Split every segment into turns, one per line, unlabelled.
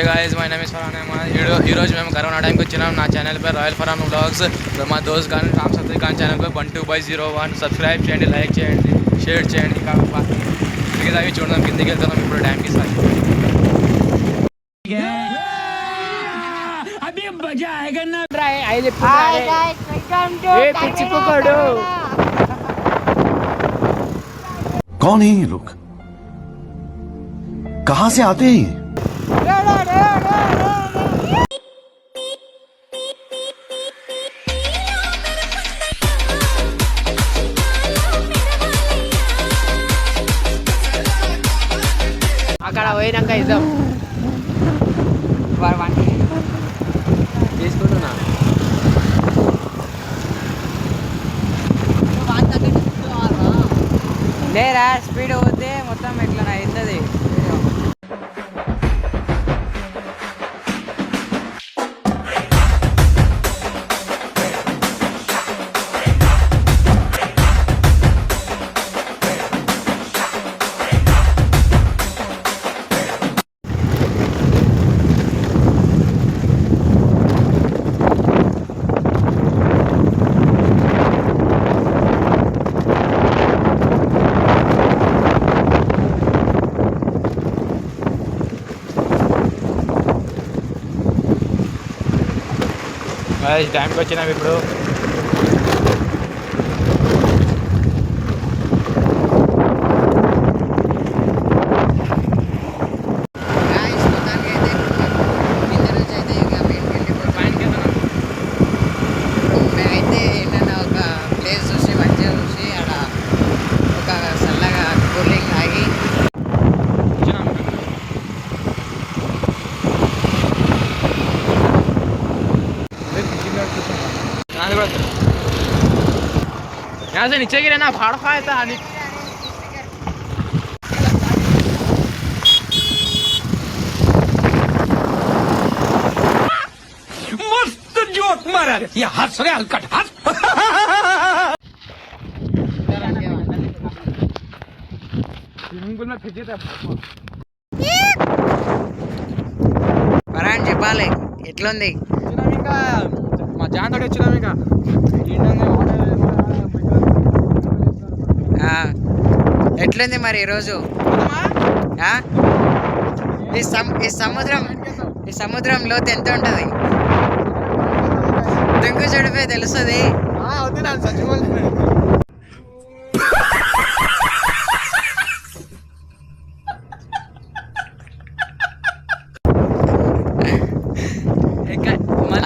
Guys my name is Farhan Ahmed. ఈ రోజు మేము కరోనా టైంకి వచ్చినాం. నా ఛానల్ పేరు రాయల్ ఫర్హాన్ వ్లాగ్స్. మా దోస్త్ ఖాన్ రామ్ సత్య ఖాన్ ఛానల్ పై 12/01 సబ్స్క్రైబ్ చేయండి, లైక్ చేయండి, షేర్ చేయండి. మిగతావి చూడడం కిందికి వెళ్తున్నాం ఇప్పుడు డ్యామ్కి సార్.
कौन है ये लोग? कहां से आते हैं?
అక్కడ పోయినాక ఇద్దాం తీసుకుంటున్నా. లేరా స్పీడ్ పోతే మొత్తం ఎట్లా అవుతుంది.
టైంకి వచ్చినాం ఇప్పుడు.
మేమైతే ఏంటన్నా ఒక ప్లేస్ చూసి మంచిగా చూసి అక్కడ ఒక చల్లగా కూలింగ్ ఆగి
यहाँ से नीचे गिरे ना फाड़ खाए था
मस्त जोक मारा ये हंस रहे हलकट हंस.
स्विमिंग पूल में फिजे थे.
ఫర్హాన్ చెప్పాలి ఎట్లుంది?
ఇంకా మా జాన్ తోటి వచ్చినాం. ఇంకా
ఎట్లుంది మరి ఈరోజు? ఈ సముద్రం లోతు ఎంత ఉంటుంది? దుంకు చెడిపోయి తెలుస్తుంది.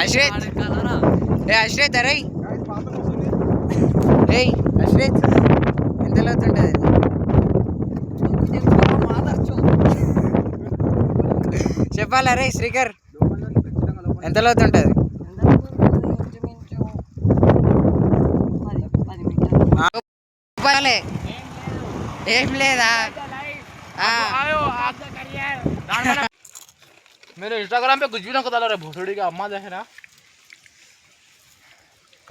అశ్రేత్ అశ్రేత్ అరే అశ్రేత్ ఎంత లోతు ఉంటుంది? చెప్పాలా రే శ్రీకర్, ఎంత లోతు ఉంటుంది? ఏం లేదా?
मेरे इंस्टाग्राम पे कुछ भी ना डालो रे भोसड़ी का. अम्मा देखे ना,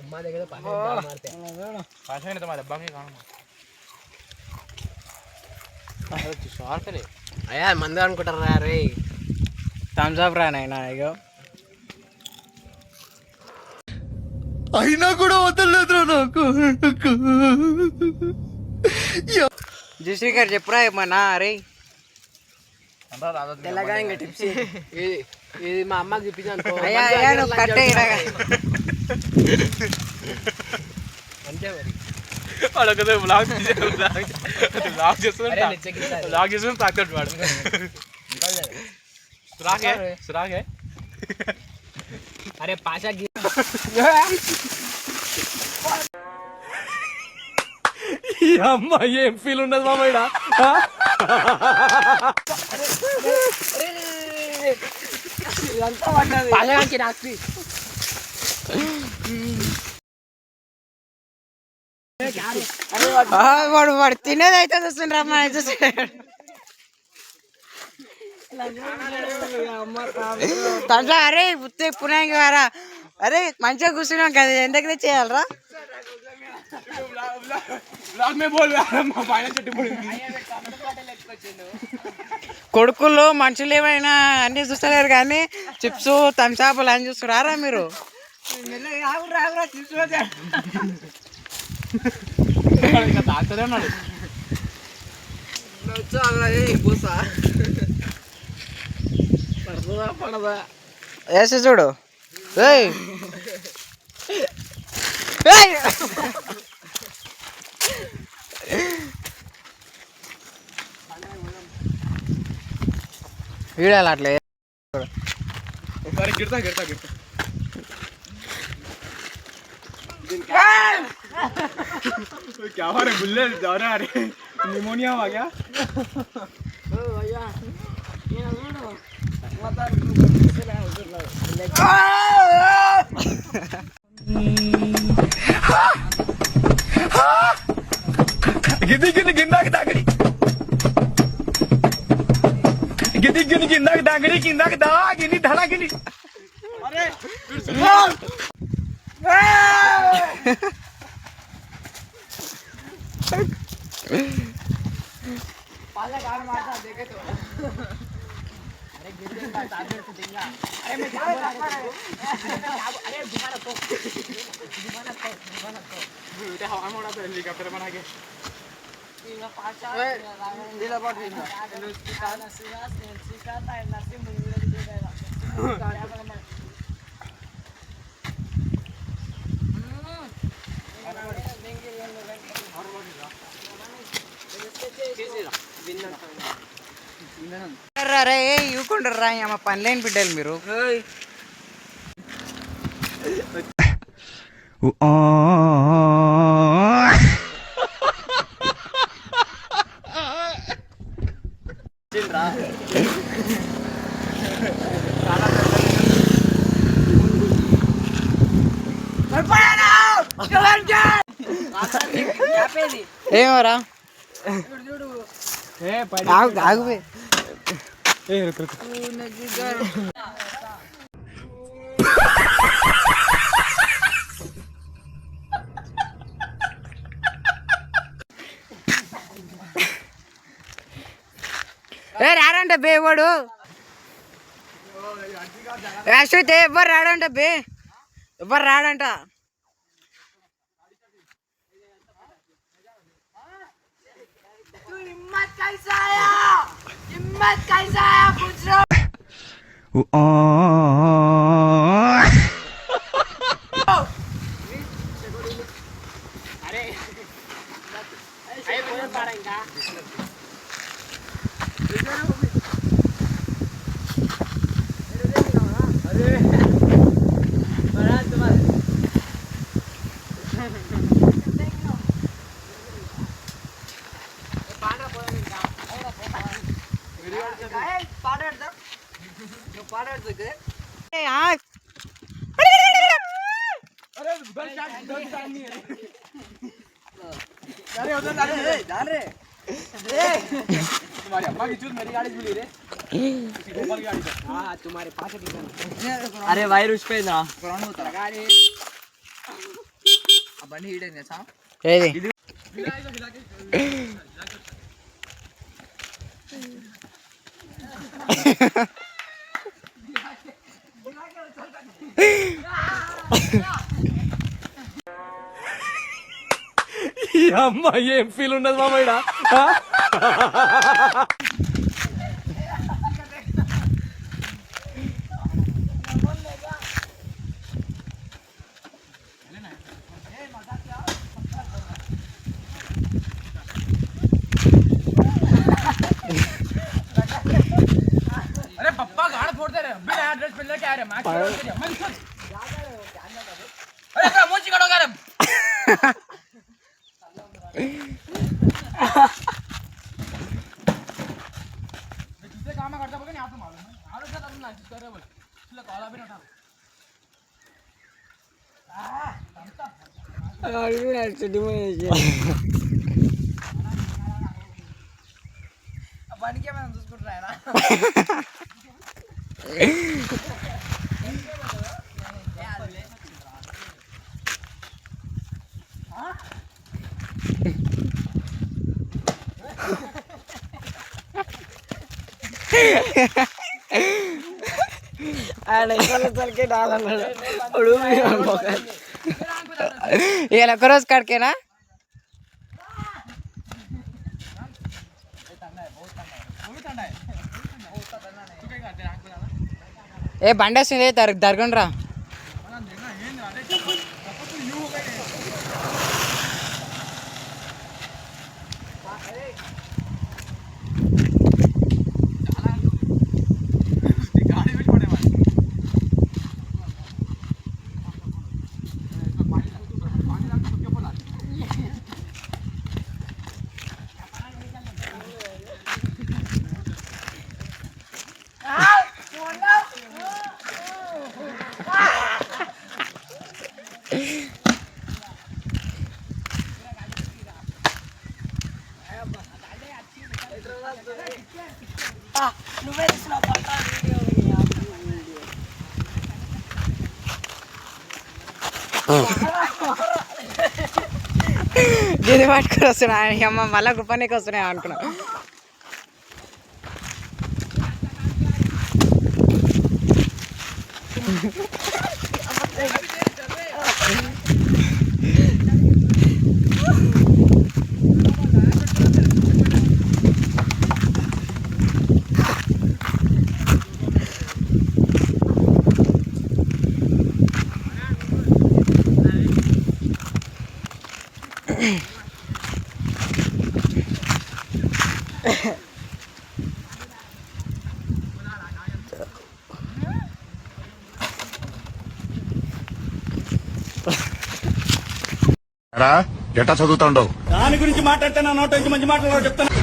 अम्मा देखे तो पास में तुम्हारे अब्बा के काम సార్ करे
అయ్యా మందు అనుకుంటారా రే? థమ్స్ అప్ రానైనా ఇగో
అయినా కూడా వదలలేదురా నాకు.
శ్రీకర్ చెప్పురా ఏమన్నా రే. తెల్లగా ఇంకా టిప్స్ ఇది మా అమ్మకి చూపించాను. అయ్యా అయ్యా నువ్వు కట్టే అంతే మరి.
అడగదే బ్లాగ్ చేస్తున్నా తాకట్టు వాడు. సురాగ్
అరే పాషా
అమ్మ ఏం ఫీల్ ఉండదు మామయ్య.
పాషాకి రాత్రి వాడు వాడు తినేది అయితే చూస్తుండ్రా అమ్మ చూసాడు. దాంట్లో అరే పునాయి వారా అరే మంచిగా కూర్చున్నాం కదా, ఎందుకు చేయాలరా? కొడుకులు మనుషులు ఏమైనా అన్ని చూస్తలేరు కానీ చిప్స్ థమ్సాపులు అని చూస్తున్నారా మీరు? వేసి చూడు. వీడాలి అట్లే
గిడతా గిడతా గిడతా क्या हो रहा है गुल्ले जा रहा है निमोनिया आ गया गिद्दी गिद्दी गिंदा की दागड़ी गिद्दी गिद्दी गिंदा की दागड़ी गिंदा की दा गिनी धड़ा गिनी अरे पाला गाड़ मारता देखे तो अरे गिरने का टैबलेट से देंगे अरे मैं क्या बोला अरे दुबारा तो बेटा हवा में उड़ा तो हेलीकॉप्टर बना के ये पाचा नीला बात नहीं सिखाता है नर्सिंग मुझे देगा
అరే ఇవ్వకుంటారా అమ్మ పనిలేని బిడ్డలు మీరు. ఏమరా ఆగు రాడంట బే వాడు అశ్వతే ఎవ్వరు రాడంట బే ఎవ్వరు రాడంట. तुम्हारी अम्मा की चूत मेरी गाड़ी मिली रे गोपाल की गाड़ी हाँ तुम्हारे पास अरे वायर उस पे ना कौन होता गाड़ी अब बंदी हीट है ना ఏది
ఈ అమ్మాయి ఏం ఫీల్ ఉన్నది మామయ్య अरे पप्पा गाड़ फोड़ते रहे बिना एड्रेस पे लेके आ रहे मैच अरे क्या मोची करो कर दूसरे काम करता बोल नहीं आपको मालूम है आरो क्या तुम ना कर रहे बोल इसलिए कॉल भी ना उठा
అడుగు నచ్చుడు
పనికి ఏమైనా చూసుకుంటున్నాయన
ఇలా ఒక్కరోజు కాడికేనా? ఏ బండి వస్తుంది దరగండ్రా. గిది పట్టుకొని వస్తున్నా అమ్మ, మళ్ళా గుప్పనికి వస్తున్నాయి అనుకున్నా.
ఎట్టా చదువుతాండవు?
దాని గురించి మాట్లాడితే నా నోట మంచి మాటలు చెప్తాను.